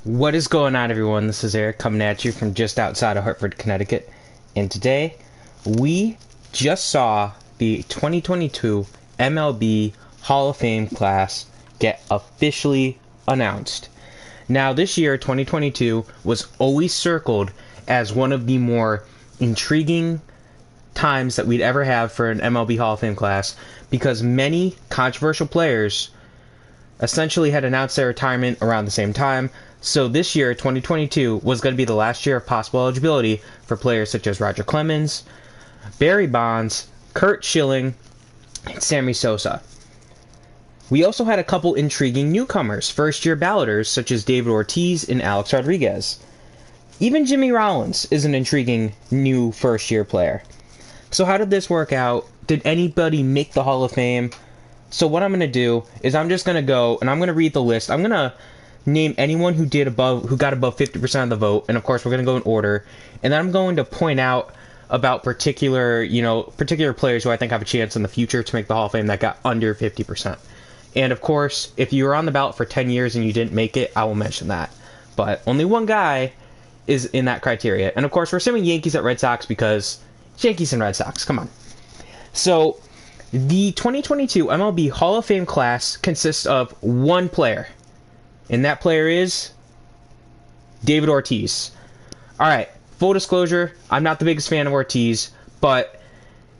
What is going on, everyone? This is Eric coming at you from just outside of Hartford, Connecticut. And today, we just saw the 2022 MLB Hall of Fame class get officially announced. Now, this year, 2022, was always circled as one of the more intriguing times that we'd ever have for an MLB Hall of Fame class because many controversial players essentially had announced their retirement around the same time. So this year, 2022, was going to be the last year of possible eligibility for players such as Clemens, Barry Bonds, Curt Schilling, and Sammy Sosa. We also had a couple intriguing newcomers, first-year balloters such as David Ortiz and Alex Rodriguez. Even Jimmy Rollins is an intriguing new first-year player. So how did this work out? Did anybody make the Hall of Fame? So what I'm going to do is I'm just going to go and I'm going to read the list. I'm going to name anyone who got above 50% of the vote, and of course we're going to go in order. And then I'm going to point out about particular players who I think have a chance in the future to make the Hall of Fame that got under 50%. And of course, if you were on the ballot for 10 years and you didn't make it, I will mention that. But only one guy is in that criteria. And of course, we're assuming Yankees at Red Sox because Yankees and Red Sox, come on. So, the 2022 MLB Hall of Fame class consists of one player. And that player is David Ortiz. Alright, full disclosure, I'm not the biggest fan of Ortiz, but,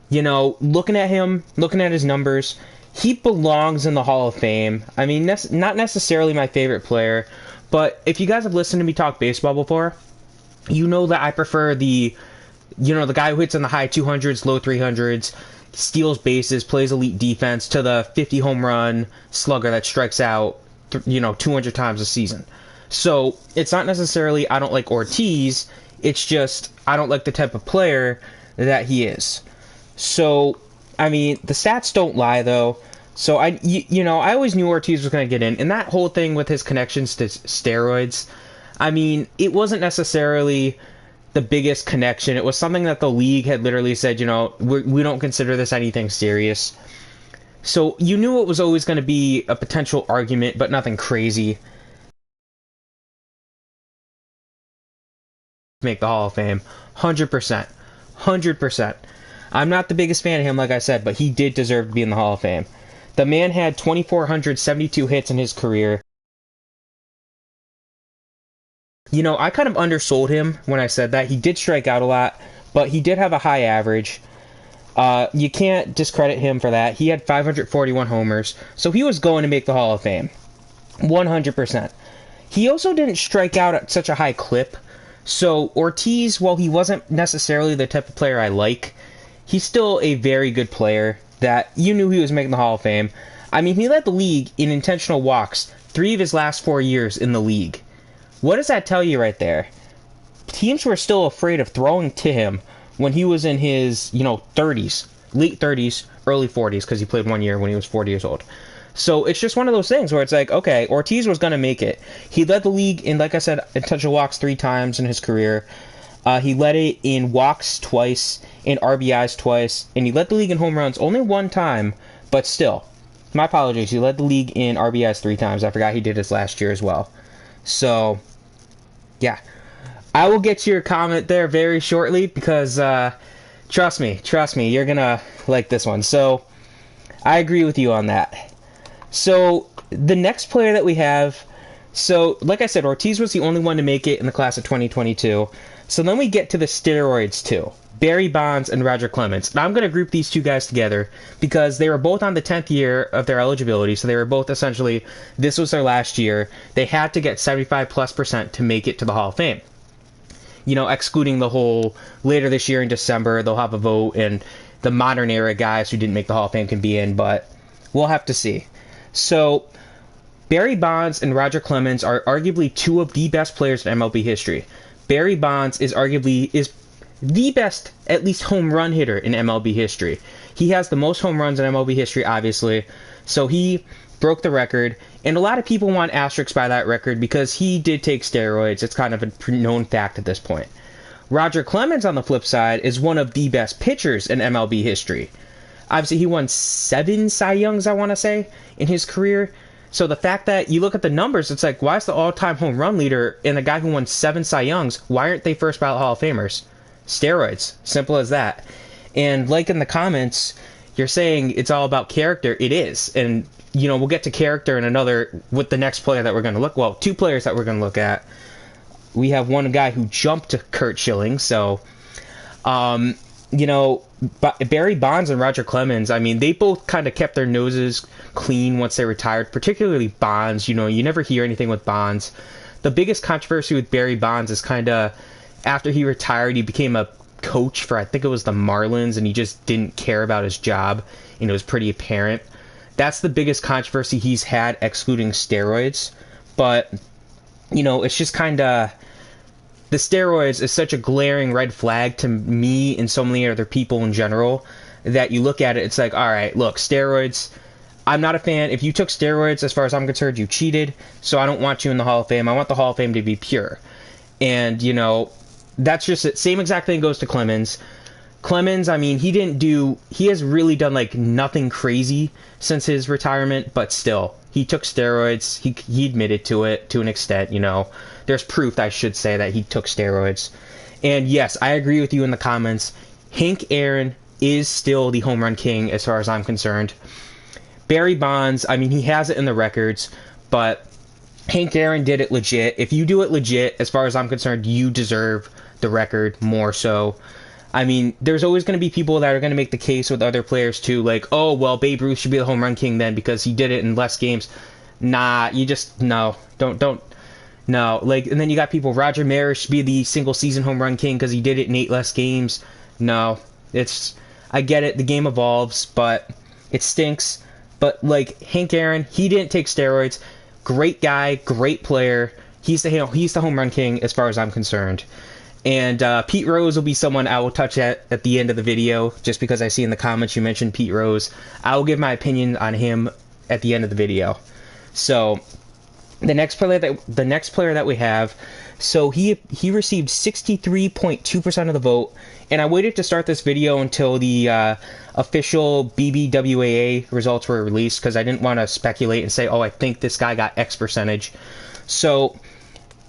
looking at him, looking at his numbers, he belongs in the Hall of Fame. I mean, that's not necessarily my favorite player, but if you guys have listened to me talk baseball before, you know that I prefer the guy who hits in the high 200s, low 300s, steals bases, plays elite defense, to the 50 home run slugger that strikes out 200 times a season. So it's not necessarily I don't like Ortiz, it's just I don't like the type of player that he is. So I mean, the stats don't lie though. So I always knew Ortiz was going to get in, and that whole thing with his connections to steroids, I mean, it wasn't necessarily the biggest connection. It was something that the league had literally said, we don't consider this anything serious. So you knew it was always going to be a potential argument, but nothing crazy. Make the Hall of Fame. 100%. 100%. I'm not the biggest fan of him, like I said, but he did deserve to be in the Hall of Fame. The man had 2,472 hits in his career. I kind of undersold him when I said that. He did strike out a lot, but he did have a high average. You can't discredit him for that. He had 541 homers, so he was going to make the Hall of Fame. 100%. He also didn't strike out at such a high clip. So Ortiz, while he wasn't necessarily the type of player I like, he's still a very good player that you knew he was making the Hall of Fame. I mean, he led the league in intentional walks 3 of his last 4 years in the league. What does that tell you right there? Teams were still afraid of throwing to him when he was in his, 30s, late 30s, early 40s, because he played 1 year when he was 40 years old. So it's just one of those things where it's like, okay, Ortiz was going to make it. He led the league in, like I said, intentional walks 3 times in his career. He led it in walks twice, in RBIs twice, and he led the league in home runs only 1 time, but still. My apologies, he led the league in RBIs 3 times. I forgot he did this last year as well. So, yeah. I will get to your comment there very shortly because, trust me, you're going to like this one. So, I agree with you on that. So, the next player that we have, so, like I said, Ortiz was the only one to make it in the class of 2022. So then we get to the steroids too. Barry Bonds and Clemens. Now I'm going to group these two guys together because they were both on the 10th year of their eligibility, so they were both essentially, this was their last year. They had to get 75+% to make it to the Hall of Fame. Excluding the whole, later this year in December, they'll have a vote, and the modern era guys who didn't make the Hall of Fame can be in, but we'll have to see. So, Barry Bonds and Clemens are arguably 2 of the best players in MLB history. Barry Bonds is the best, at least, home run hitter in MLB history. He has the most home runs in MLB history, obviously, so he broke the record, and a lot of people want asterisks by that record because he did take steroids. It's kind of a known fact at this point. Clemens, on the flip side, is one of the best pitchers in MLB history. Obviously, he won 7 Cy Youngs, I want to say, in his career. So the fact that you look at the numbers, it's like, why is the all-time home run leader and a guy who won 7 Cy Youngs, why aren't they first ballot Hall of Famers? Steroids. Simple as that. And like in the comments, you're saying it's all about character. It is. And, you know, we'll get to character in with the next player that we're going to look, well, 2 players that we're going to look at. We have one guy who jumped to Curt Schilling, so, you know, Barry Bonds and Roger Clemens, I mean, they both kind of kept their noses clean once they retired, particularly Bonds. You know, you never hear anything with Bonds. The biggest controversy with Barry Bonds is kind of after he retired, he became a coach for, I think it was the Marlins, and he just didn't care about his job, and it was pretty apparent. That's the biggest controversy he's had, excluding steroids. But, you know, it's just kind of, the steroids is such a glaring red flag to me and so many other people in general that you look at it, it's like, all right, look, steroids, I'm not a fan. If you took steroids, as far as I'm concerned, you cheated, so I don't want you in the Hall of Fame. I want the Hall of Fame to be pure. And, you know, that's just it. Same exact thing goes to Clemens. Clemens, I mean, he has really done, like, nothing crazy since his retirement, but still, he took steroids. He admitted to it to an extent, you know. There's proof, I should say, that he took steroids. And yes, I agree with you in the comments. Hank Aaron is still the home run king as far as I'm concerned. Barry Bonds, I mean, he has it in the records, but Hank Aaron did it legit. If you do it legit, as far as I'm concerned, you deserve the record more so. I mean, there's always going to be people that are going to make the case with other players too, like, oh, well, Babe Ruth should be the home run king then because he did it in less games. Nah, you just, no, don't. No, like, and then you got people, Roger Maris should be the single season home run king because he did it in 8 less games. No, I get it, the game evolves, but it stinks. But, like, Hank Aaron, he didn't take steroids. Great guy, great player. He's the home run king as far as I'm concerned. And Pete Rose will be someone I will touch at the end of the video, just because I see in the comments you mentioned Pete Rose. I will give my opinion on him at the end of the video. So, the next player that we have, so he received 63.2% of the vote, and I waited to start this video until the official BBWAA results were released because I didn't want to speculate and say, oh, I think this guy got X percentage. So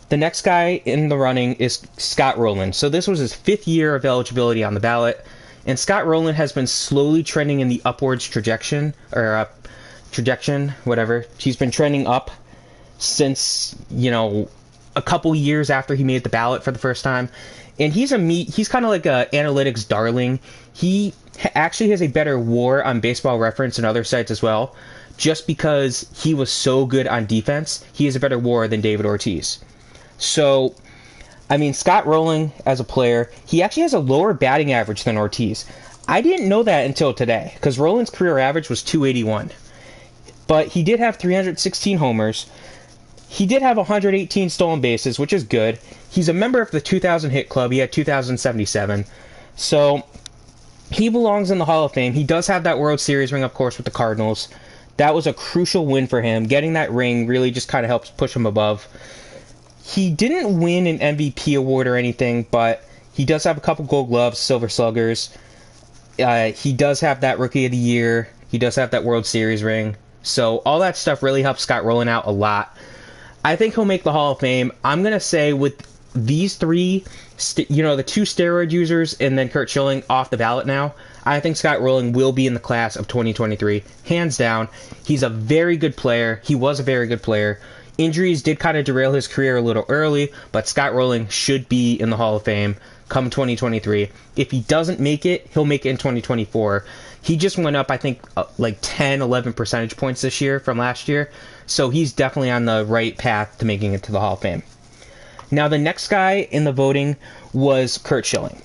the next guy in the running is Scott Rolen. So this was his 5th year of eligibility on the ballot, and Scott Rolen has been slowly trending in the upwards trajectory, whatever. He's been trending up since, you know, a couple years after he made the ballot for the first time. And he's kind of like a analytics darling. He actually has a better WAR on Baseball Reference and other sites as well. Just because he was so good on defense, he has a better WAR than David Ortiz. So, I mean, Scott Rolen as a player, he actually has a lower batting average than Ortiz. I didn't know that until today, because Rolen's career average was 281. But he did have 316 homers. He did have 118 stolen bases, which is good. He's a member of the 2000 hit club. He had 2077. So, he belongs in the Hall of Fame. He does have that World Series ring, of course, with the Cardinals. That was a crucial win for him. Getting that ring really just kind of helps push him above. He didn't win an MVP award or anything, but he does have a couple Gold Gloves, Silver Sluggers. He does have that Rookie of the Year. He does have that World Series ring. So, all that stuff really helps Scott Rolen out a lot. I think he'll make the Hall of Fame. I'm going to say with these 3, the 2 steroid users and then Curt Schilling off the ballot now, I think Scott Rolen will be in the class of 2023. Hands down. He's a very good player. He was a very good player. Injuries did kind of derail his career a little early, but Scott Rolen should be in the Hall of Fame come 2023. If he doesn't make it, he'll make it in 2024. He just went up, I think, like 10, 11 percentage points this year from last year. So he's definitely on the right path to making it to the Hall of Fame. Now, the next guy in the voting was Curt Schilling.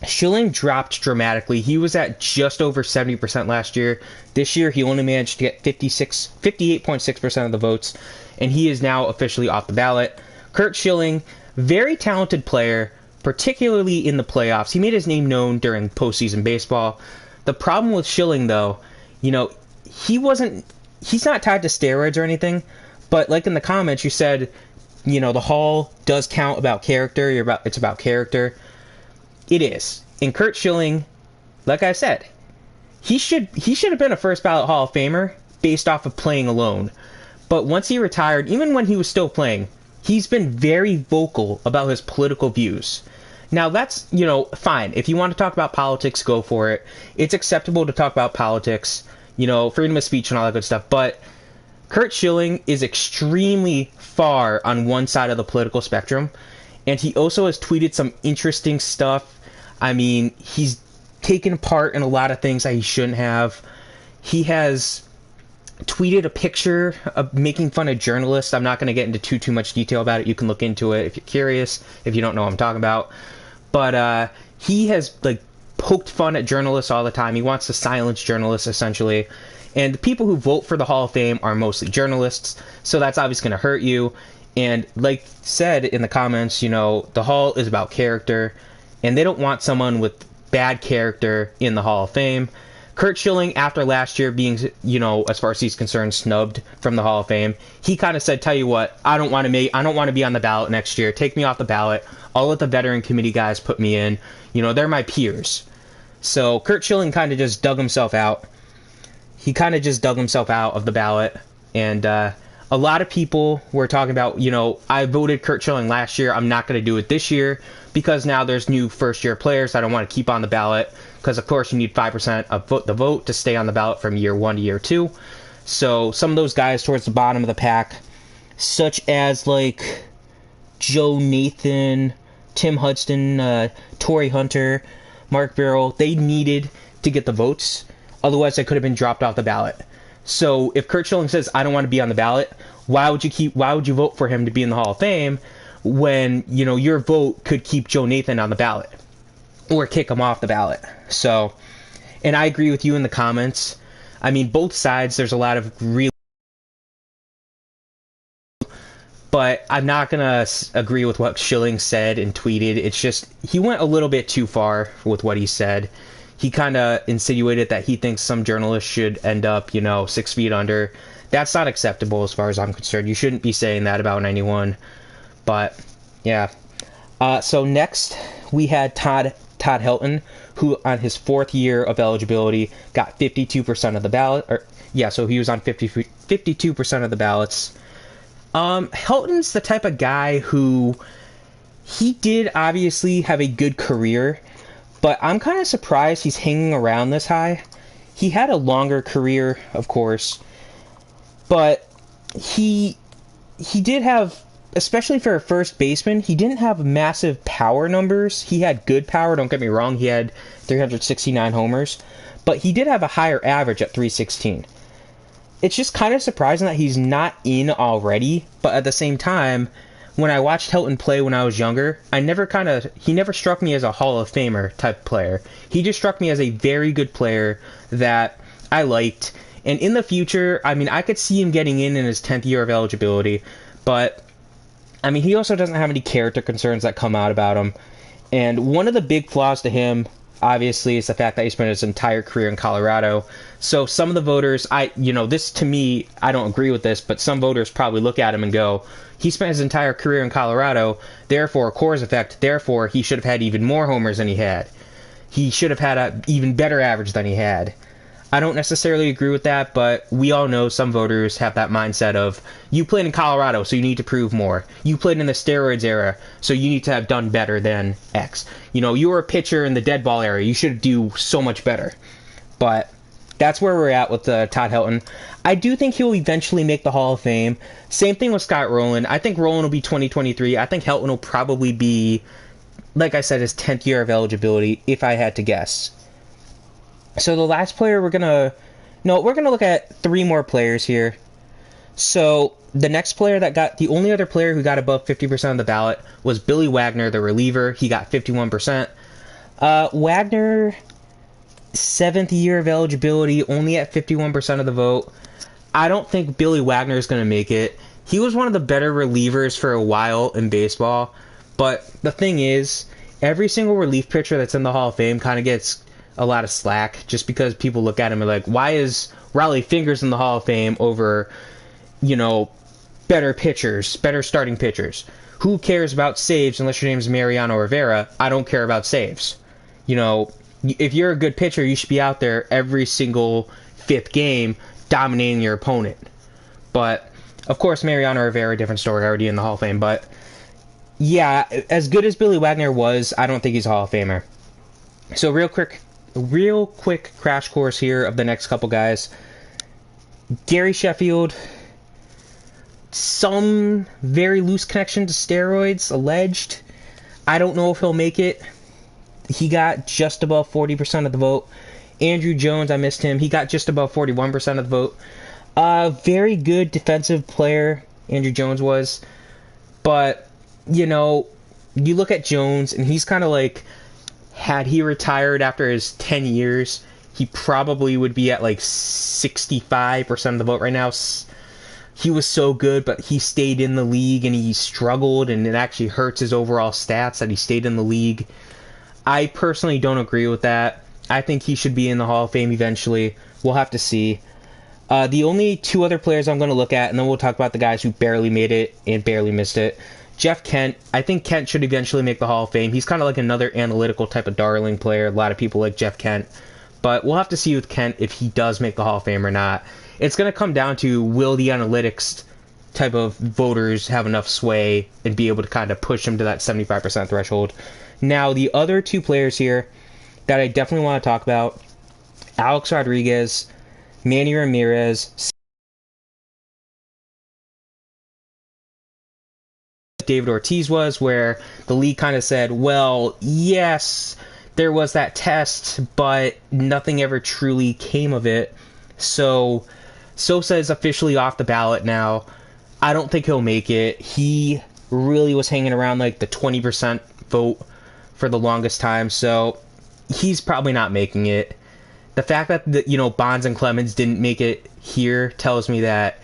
Schilling dropped dramatically. He was at just over 70% last year. This year, he only managed to get 58.6% of the votes, and he is now officially off the ballot. Curt Schilling, very talented player, particularly in the playoffs. He made his name known during postseason baseball. The problem with Schilling, though, he's not tied to steroids or anything, but like in the comments, you said, the Hall does count about character. It's about character. It is. And Curt Schilling, like I said, he should have been a first ballot Hall of Famer based off of playing alone. But once he retired, even when he was still playing, he's been very vocal about his political views. Now, that's, fine. If you want to talk about politics, go for it. It's acceptable to talk about politics, freedom of speech and all that good stuff. But Curt Schilling is extremely far on one side of the political spectrum. And he also has tweeted some interesting stuff. I mean, he's taken part in a lot of things that he shouldn't have. He has tweeted a picture of making fun of journalists. I'm not going to get into too much detail about it. You can look into it if you're curious, if you don't know what I'm talking about. But he has poked fun at journalists all the time. He wants to silence journalists, essentially. And the people who vote for the Hall of Fame are mostly journalists, so that's obviously going to hurt you. And like said in the comments, the Hall is about character, and they don't want someone with bad character in the Hall of Fame. Curt Schilling, after last year being, as far as he's concerned, snubbed from the Hall of Fame, he kind of said, tell you what, I don't want to be on the ballot next year. Take me off the ballot. I'll let the veteran committee guys put me in. They're my peers. So Curt Schilling kind of just dug himself out. He kind of just dug himself out of the ballot. And a lot of people were talking about, I voted Curt Schilling last year. I'm not going to do it this year because now there's new first-year players I don't want to keep on the ballot. Because, of course, you need 5% of the vote to stay on the ballot from year 1 to year 2. So some of those guys towards the bottom of the pack, such as, Joe Nathan, Tim Hudson, Torii Hunter, Mark Barrow, they needed to get the votes. Otherwise, they could have been dropped off the ballot. So if Curt Schilling says, I don't want to be on the ballot, why would you vote for him to be in the Hall of Fame when, your vote could keep Joe Nathan on the ballot? Or kick him off the ballot. So, and I agree with you in the comments. I mean, both sides, there's a lot of really... But I'm not going to agree with what Schilling said and tweeted. It's just, he went a little bit too far with what he said. He kind of insinuated that he thinks some journalists should end up, 6 feet under. That's not acceptable as far as I'm concerned. You shouldn't be saying that about anyone. But, yeah. So next, we had Todd Helton, who on his 4th year of eligibility got 52% of the ballot. So he was on 52% of the ballots. Helton's the type of guy who, he did obviously have a good career, but I'm kind of surprised he's hanging around this high. He had a longer career, of course, but he did have, especially for a first baseman, he didn't have massive power numbers. He had good power, don't get me wrong. He had 369 homers, but he did have a higher average at 316. It's just kind of surprising that he's not in already, but at the same time, when I watched Helton play when I was younger, he never struck me as a Hall of Famer type player. He just struck me as a very good player that I liked. And in the future, I mean, I could see him getting in his 10th year of eligibility, but I mean, he also doesn't have any character concerns that come out about him. And one of the big flaws to him, obviously, is the fact that he spent his entire career in Colorado. So some of the voters, this to me, I don't agree with this, but some voters probably look at him and go, he spent his entire career in Colorado, therefore, Coors effect, therefore, he should have had even more homers than he had. He should have had an even better average than he had. I don't necessarily agree with that, but we all know some voters have that mindset of, you played in Colorado, so you need to prove more. You played in the steroids era, so you need to have done better than X. You were a pitcher in the dead ball era, you should do so much better. But that's where we're at with Todd Helton. I do think he'll eventually make the Hall of Fame. Same thing with Scott Rolen. I think Rolen will be 2023. I think Helton will probably be, like I said, his 10th year of eligibility, if I had to guess. So the last player we're going to look at 3 more players here. So the next player the only other player who got above 50% of the ballot was Billy Wagner, the reliever. He got 51%. Wagner, 7th year of eligibility, only at 51% of the vote. I don't think Billy Wagner is going to make it. He was one of the better relievers for a while in baseball. But the thing is, every single relief pitcher that's in the Hall of Fame kind of gets a lot of slack just because people look at him and like, why is Raleigh Fingers in the Hall of Fame over, better pitchers, better starting pitchers? Who cares about saves unless your name is Mariano Rivera? I don't care about saves. If you're a good pitcher, you should be out there every single 5th game dominating your opponent. But Of course, Mariano Rivera, different story, already in the Hall of Fame. But yeah, as good as Billy Wagner was, I don't think he's a Hall of Famer. So real quick crash course here of the next couple guys. Gary Sheffield, some very loose connection to steroids alleged. I don't know if he'll make it. He got just above 40% of the vote. Andruw Jones, I missed him. He got just above 41% of the vote. Very good defensive player, Andruw Jones was. But, you know, you look at Jones, and he's kind of like, had he retired after his 10 years, he probably would be at like 65% of the vote right now. He was so good, but he stayed in the league and he struggled, and it actually hurts his overall stats that he stayed in the league. I personally don't agree with that. I think he should be in the Hall of Fame eventually. We'll have to see. The only two other players I'm going to look at, and then we'll talk about the guys who barely made it and barely missed it. Jeff Kent. I think Kent should eventually make the Hall of Fame. He's kind of like another analytical type of darling player. A lot of people like Jeff Kent. But we'll have to see with Kent if he does make the Hall of Fame or not. It's going to come down to, will the analytics type of voters have enough sway and be able to kind of push him to that 75% threshold. Now, the other two players here that I definitely want to talk about, Alex Rodriguez, Manny Ramirez, David Ortiz was, where the league kind of said, well, yes, there was that test, but nothing ever truly came of it. So Sosa is officially off the ballot now. I don't think he'll make it. He really was hanging around like the 20% vote for the longest time, so he's probably not making it. The fact that Bonds and Clemens didn't make it here tells me that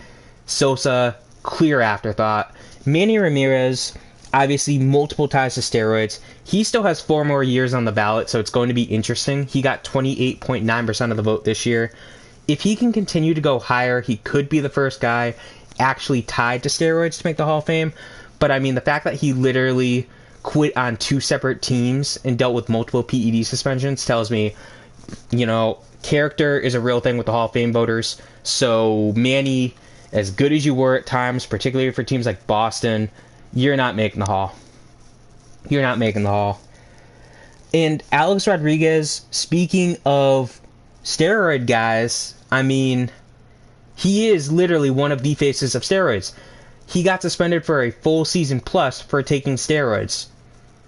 Sosa, clear afterthought. Manny Ramirez, obviously multiple ties to steroids. He still has 4 more years on the ballot, so it's going to be interesting. He got 28.9% of the vote this year. If he can continue to go higher, he could be the first guy actually tied to steroids to make the Hall of Fame. But I mean, the fact that he literally quit on 2 separate teams and dealt with multiple PED suspensions tells me, character is a real thing with the Hall of Fame voters. So Manny, as good as you were at times, particularly for teams like Boston, you're not making the Hall. You're not making the Hall. And Alex Rodriguez, speaking of steroid guys, I mean, he is literally one of the faces of steroids. He got suspended for a full season plus for taking steroids.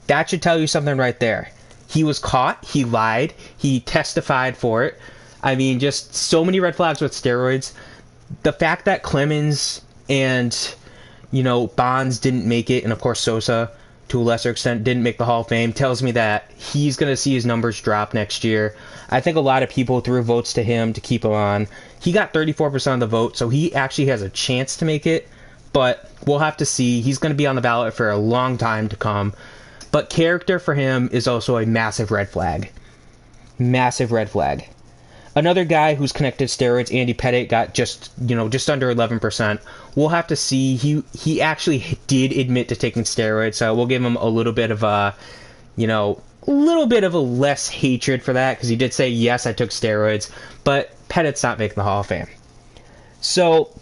That should tell you something right there. He was caught, he lied, he testified for it. I mean, just so many red flags with steroids. The fact that Clemens and, Bonds didn't make it, and of course Sosa, to a lesser extent, didn't make the Hall of Fame, tells me that he's going to see his numbers drop next year. I think a lot of people threw votes to him to keep him on. He got 34% of the vote, so he actually has a chance to make it, but we'll have to see. He's going to be on the ballot for a long time to come. But character for him is also a massive red flag. Massive red flag. Another guy who's connected to steroids, Andy Pettitte, got just under 11%. We'll have to see. He actually did admit to taking steroids, so we'll give him a little bit of a less hatred for that, because he did say, yes, I took steroids, but Pettitte's not making the Hall of Fame. So,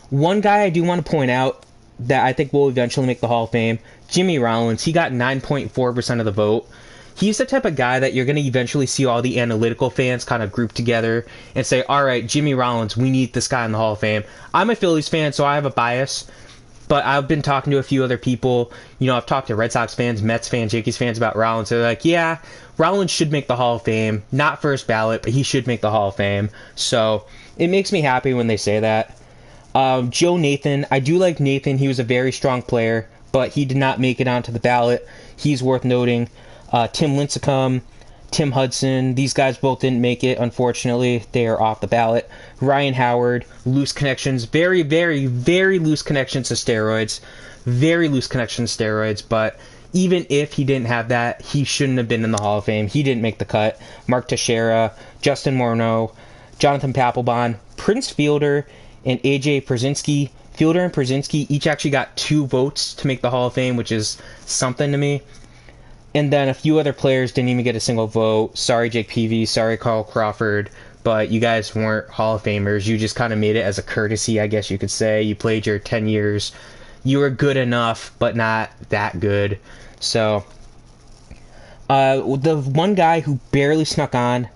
one guy I do want to point out that I think will eventually make the Hall of Fame, Jimmy Rollins. He got 9.4% of the vote. He's the type of guy that you're going to eventually see all the analytical fans kind of group together and say, all right, Jimmy Rollins, we need this guy in the Hall of Fame. I'm a Phillies fan, so I have a bias, but I've been talking to a few other people. I've talked to Red Sox fans, Mets fans, Yankees fans about Rollins. They're like, yeah, Rollins should make the Hall of Fame. Not first ballot, but he should make the Hall of Fame. So it makes me happy when they say that. Joe Nathan, I do like Nathan. He was a very strong player, but he did not make it onto the ballot. He's worth noting. Tim Lincecum, Tim Hudson, these guys both didn't make it, unfortunately. They are off the ballot. Ryan Howard, loose connections, very, very, very loose connections to steroids. Very loose connections to steroids, but even if he didn't have that, he shouldn't have been in the Hall of Fame. He didn't make the cut. Mark Teixeira, Justin Morneau, Jonathan Papelbon, Prince Fielder, and AJ Pierzynski. Fielder and Pierzynski each actually got 2 votes to make the Hall of Fame, which is something to me. And then a few other players didn't even get a single vote. Sorry, Jake Peavy. Sorry, Carl Crawford. but you guys weren't Hall of Famers. You just kind of made it as a courtesy, I guess you could say. You played your 10 years. You were good enough, but not that good. So, the one guy who barely snuck on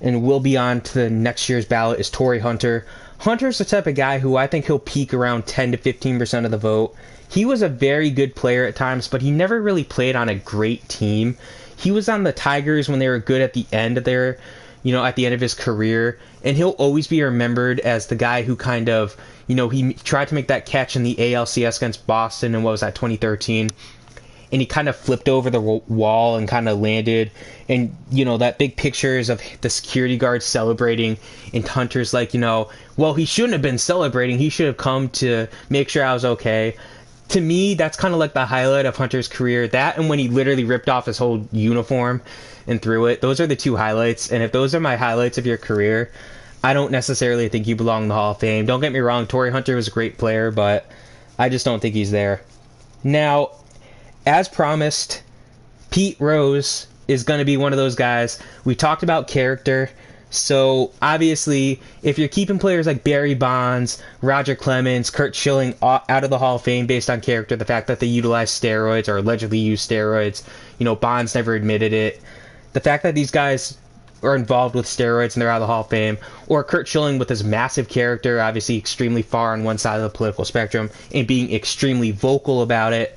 and will be on to the next year's ballot is Torii Hunter. Hunter's the type of guy who I think he'll peak around 10 to 15% of the vote. He was a very good player at times, but he never really played on a great team. He was on the Tigers when they were good at the end of their, at the end of his career, and he'll always be remembered as the guy who kind of, he tried to make that catch in the ALCS against Boston in, 2013, and he kind of flipped over the wall and kind of landed, and, that big pictures of the security guard celebrating, and Hunter's like, well, he shouldn't have been celebrating, he should have come to make sure I was okay. To me, that's kind of like the highlight of Hunter's career. That and when he literally ripped off his whole uniform and threw it. Those are the two highlights. And if those are my highlights of your career, I don't necessarily think you belong in the Hall of Fame. Don't get me wrong, Torii Hunter was a great player, but I just don't think he's there. Now, as promised, Pete Rose is going to be one of those guys. We talked about character. So, obviously, if you're keeping players like Barry Bonds, Roger Clemens, Curt Schilling out of the Hall of Fame based on character, the fact that they utilize steroids or allegedly use steroids, Bonds never admitted it, the fact that these guys are involved with steroids and they're out of the Hall of Fame, or Curt Schilling with his massive character, obviously extremely far on one side of the political spectrum, and being extremely vocal about it,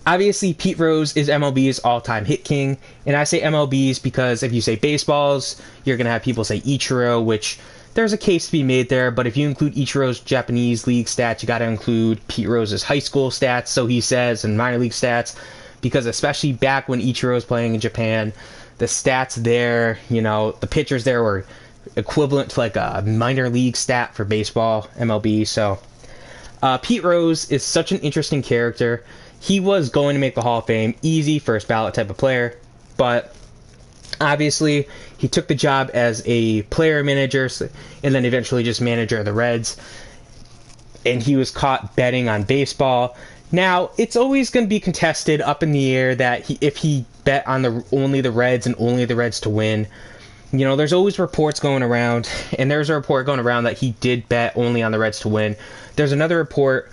obviously, Pete Rose is MLB's all-time hit king, and I say MLB's because if you say baseballs, you're going to have people say Ichiro, which there's a case to be made there, but if you include Ichiro's Japanese league stats, you got to include Pete Rose's high school stats, so he says, and minor league stats, because especially back when Ichiro was playing in Japan, the stats there, the pitchers there were equivalent to like a minor league stat for baseball, MLB, so Pete Rose is such an interesting character. He was going to make the Hall of Fame, easy first ballot type of player, but obviously he took the job as a player manager and then eventually just manager of the Reds, and he was caught betting on baseball. Now, it's always going to be contested up in the air that if he bet on only the Reds and only the Reds to win. There's always reports going around, and there's a report going around that he did bet only on the Reds to win. There's another report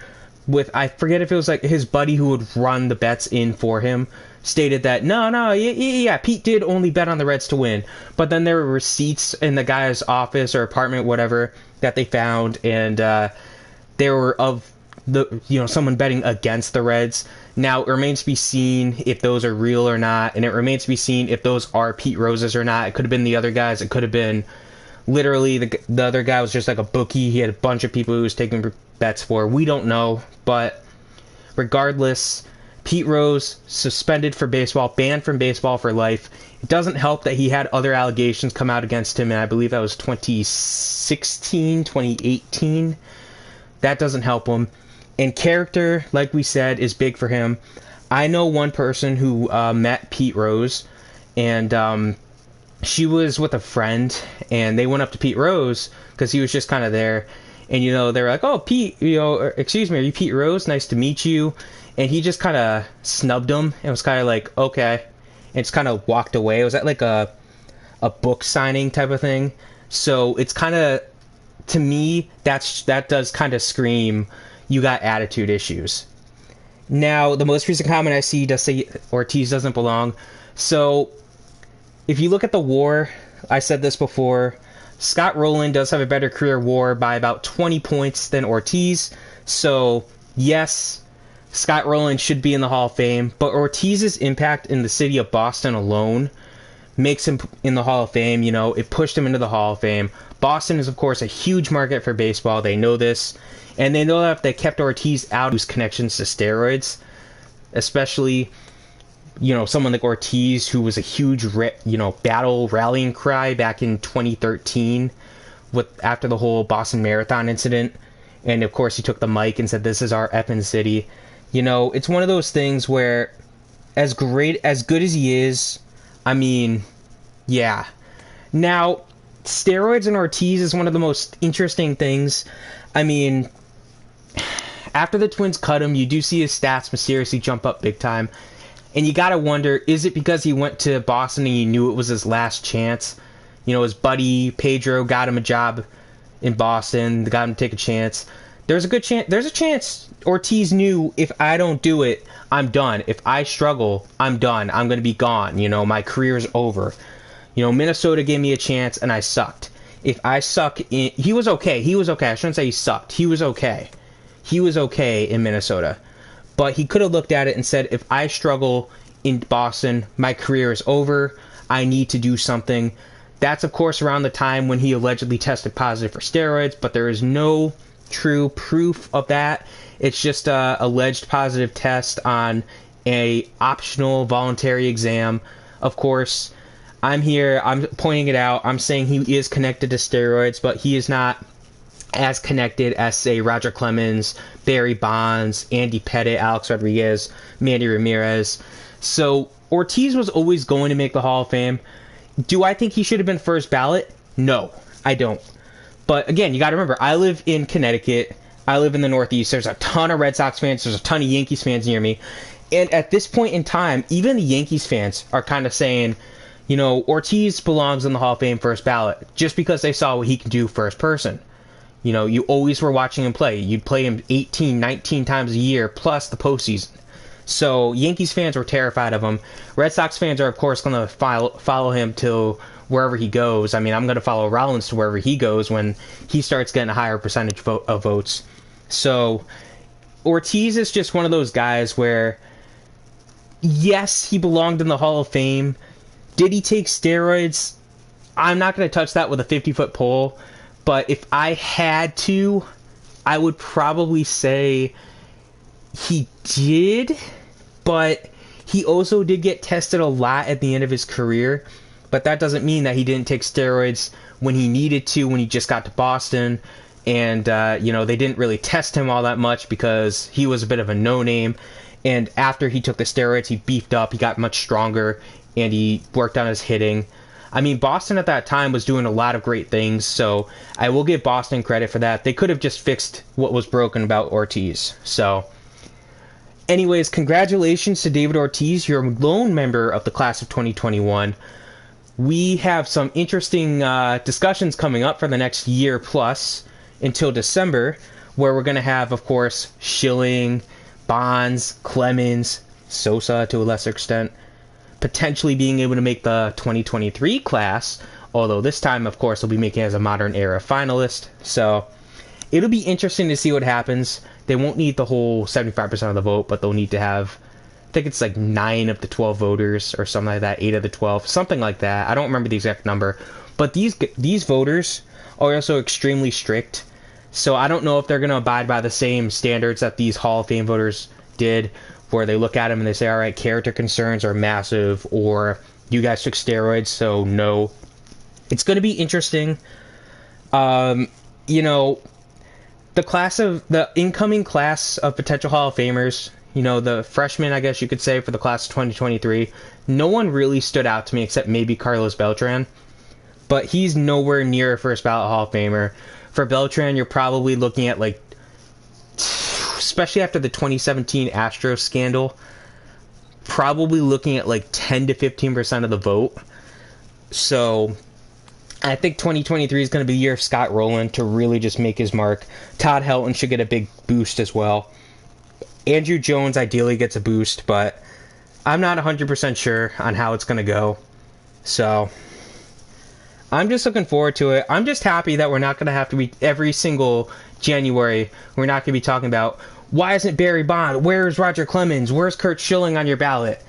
with, I forget if it was like his buddy who would run the bets in for him, stated that, yeah, Pete did only bet on the Reds to win. But then there were receipts in the guy's office or apartment, whatever, that they found, and there were of someone betting against the Reds. Now, it remains to be seen if those are real or not, and it remains to be seen if those are Pete Rose's or not. It could have been the other guys. It could have been literally the other guy was just like a bookie. He had a bunch of people he was taking bets for. We don't know, but regardless, Pete Rose suspended for baseball, banned from baseball for life. It doesn't help that he had other allegations come out against him, and I believe that was 2016, 2018. That doesn't help him. And character, like we said, is big for him. I know one person who met Pete Rose, and she was with a friend, and they went up to Pete Rose because he was just kind of there. And, they were like, oh, Pete, excuse me, are you Pete Rose? Nice to meet you. And he just kind of snubbed him and was kind of like, okay. And just kind of walked away. It was at like a book signing type of thing. So it's kind of, to me, that does kind of scream, you got attitude issues. Now, the most recent comment I see does say Ortiz doesn't belong. So, if you look at the WAR, I said this before, Scott Rolen does have a better career WAR by about 20 points than Ortiz. So, yes, Scott Rolen should be in the Hall of Fame, but Ortiz's impact in the city of Boston alone makes him in the Hall of Fame. It pushed him into the Hall of Fame. Boston is, of course, a huge market for baseball. They know this. And they know that if they kept Ortiz out of his connections to steroids, especially, someone like Ortiz, who was a huge, battle rallying cry back in 2013 after the whole Boston Marathon incident. And, of course, he took the mic and said, this is our effing city. It's one of those things where, as good as he is, I mean, yeah. Now, steroids and Ortiz is one of the most interesting things. I mean, after the Twins cut him, you do see his stats mysteriously jump up big time. And you gotta wonder, is it because he went to Boston and he knew it was his last chance? You know, his buddy Pedro got him a job in Boston, got him to take a chance. There's a chance Ortiz knew, if I don't do it, I'm done. If I struggle, I'm done. I'm going to be gone. You know, my career's over. You know, Minnesota gave me a chance and I sucked. If I suck he was okay. I shouldn't say he sucked. He was okay. He was okay in Minnesota. But he could have looked at it and said, if I struggle in Boston, my career is over. I need to do something. That's, of course, around the time when he allegedly tested positive for steroids, but there is no true proof of that. It's just a alleged positive test on a optional voluntary exam. Of course, I'm pointing it out. I'm saying he is connected to steroids, but he is not as connected as, say, Roger Clemens, Barry Bonds, Andy Pettitte, Alex Rodriguez, Manny Ramirez. So Ortiz was always going to make the Hall of Fame. Do I think he should have been first ballot? No, I don't. But again, you got to remember, I live in Connecticut. I live in the Northeast. There's a ton of Red Sox fans. There's a ton of Yankees fans near me. And at this point in time, even the Yankees fans are kind of saying, you know, Ortiz belongs in the Hall of Fame first ballot just because they saw what he can do first person. You know, you always were watching him play. You'd play him 18, 19 times a year, plus the postseason. So Yankees fans were terrified of him. Red Sox fans are, of course, going to follow him to wherever he goes. I mean, I'm going to follow Rollins to wherever he goes when he starts getting a higher percentage of votes. So Ortiz is just one of those guys where, yes, he belonged in the Hall of Fame. Did he take steroids? I'm not going to touch that with a 50-foot pole. But if I had to, I would probably say he did, but he also did get tested a lot at the end of his career. But that doesn't mean that he didn't take steroids when he needed to, when he just got to Boston. And, you know, they didn't really test him all that much because he was a bit of a no-name. And after he took the steroids, he beefed up, he got much stronger, and he worked on his hitting. I mean, Boston at that time was doing a lot of great things, so I will give Boston credit for that. They could have just fixed what was broken about Ortiz. So, anyways, congratulations to David Ortiz, your lone member of the class of 2021. We have some interesting discussions coming up for the next year plus until December, where we're going to have, of course, Schilling, Bonds, Clemens, Sosa to a lesser extent, potentially being able to make the 2023 class, although this time, of course, they'll be making it as a modern era finalist. So it'll be interesting to see what happens. They won't need the whole 75% of the vote, but they'll need to have, I think it's like 9 of the 12 voters or something like that, 8 of the 12, something like that. I don't remember the exact number. But these voters are also extremely strict. So I don't know if they're going to abide by the same standards that these Hall of Fame voters did, where they look at them and they say, all right, character concerns are massive, or you guys took steroids, so no. It's going to be interesting. You know, the incoming class of potential Hall of Famers, you know, the freshmen, I guess you could say, for the class of 2023, no one really stood out to me except maybe Carlos Beltran, but he's nowhere near a first ballot Hall of Famer. For Beltran, you're probably looking at, like, especially after the 2017 Astros scandal, probably looking at like 10 to 15% of the vote. So I think 2023 is going to be the year of Scott Rolen to really just make his mark. Todd Helton should get a big boost as well. Andruw Jones ideally gets a boost, but I'm not 100% sure on how it's going to go. So I'm just looking forward to it. I'm just happy that we're not going to have to be every single January. We're not going to be talking about, why isn't Barry Bond? Where's Roger Clemens? Where's Curt Schilling on your ballot?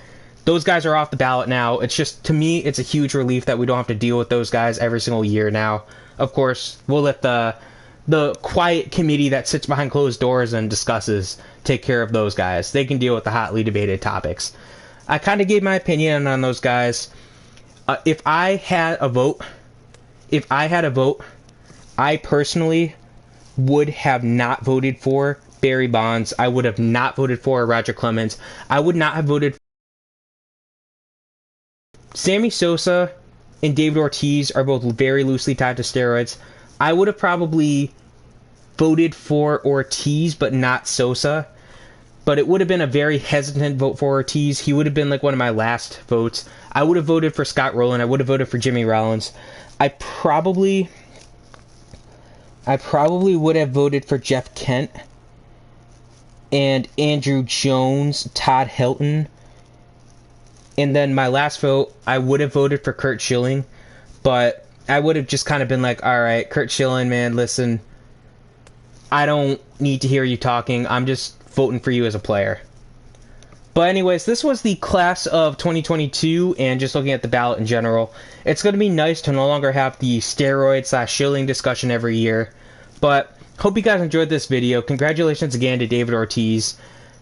Those guys are off the ballot now. It's just, to me, it's a huge relief that we don't have to deal with those guys every single year now. Of course, we'll let the quiet committee that sits behind closed doors and discusses take care of those guys. They can deal with the hotly debated topics. I kind of gave my opinion on those guys. If I had a vote, I personally would have not voted for Barry Bonds. I would have not voted for Roger Clemens. I would not have voted for Sammy Sosa and David Ortiz are both very loosely tied to steroids. I would have probably voted for Ortiz, but not Sosa. but it would have been a very hesitant vote for Ortiz. He would have been like one of my last votes. I would have voted for Scott Rolen. I would have voted for Jimmy Rollins. I probably would have voted for Jeff Kent and Andruw Jones, Todd Helton. And then my last vote, I would have voted for Curt Schilling, but I would have just kind of been like, all right, Curt Schilling, man, listen, I don't need to hear you talking. I'm just voting for you as a player. But anyways, this was the class of 2022, and just looking at the ballot in general, it's going to be nice to no longer have the steroid / Schilling discussion every year. But hope you guys enjoyed this video. Congratulations again to David Ortiz.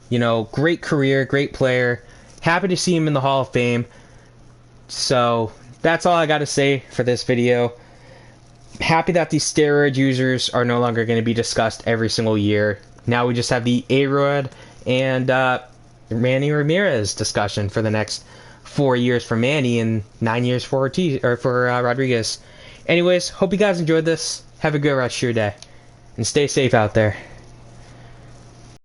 You know, great career, great player. Happy to see him in the Hall of Fame. So that's all I got to say for this video. Happy that these steroid users are no longer going to be discussed every single year. Now we just have the A-Rod and Manny Ramirez discussion for the next 4 years for Manny and 9 years for Ortiz or for Rodriguez. Anyways, hope you guys enjoyed this. Have a good rest of your day and stay safe out there.